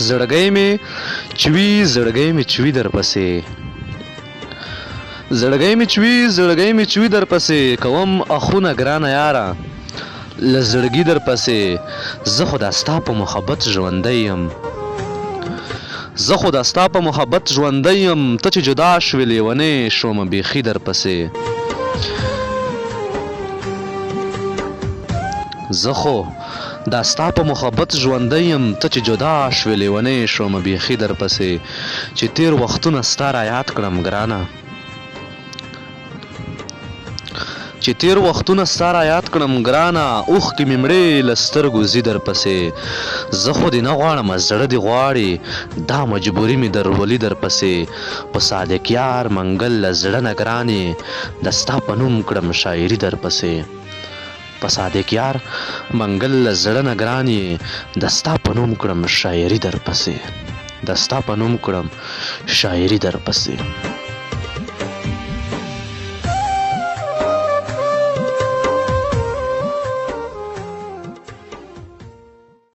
زړګی مې چوي زړګی مې چوي در پسې زړګی مې چوي زړګی مې چوي در پسې کوم اخونه ګرانه یاره له زړګي در پسې زه خو دا ستا په محبت ژوندی یم زه خو دا ستا په محبت ژوندی یم ته چې جدا شوې لیونی شومه بیخي در پسې زه خو دا ستا په محبت ژوندی یم ته چې جدا شوې لیونی شومه بیخي در پسې چې تیر وختونه ستا را یاد کړم ګرانه چې تیر وختونه ستا را یاد کړم ګرانه اوښکې مې مړې له سترګو ځي در پسې زه خو دې نه غواړم زړه دې غواړي دا مجبوري مې درولي در پسې په صادق یار منګل له زړه نه ګرانې د ستا په نوم کړم شاعري در پسې په صادق یار منګل له زړه نه ګرانې د ستا په نوم کړم شاعري در پسې د ستا په نوم کړم شاعري در پسې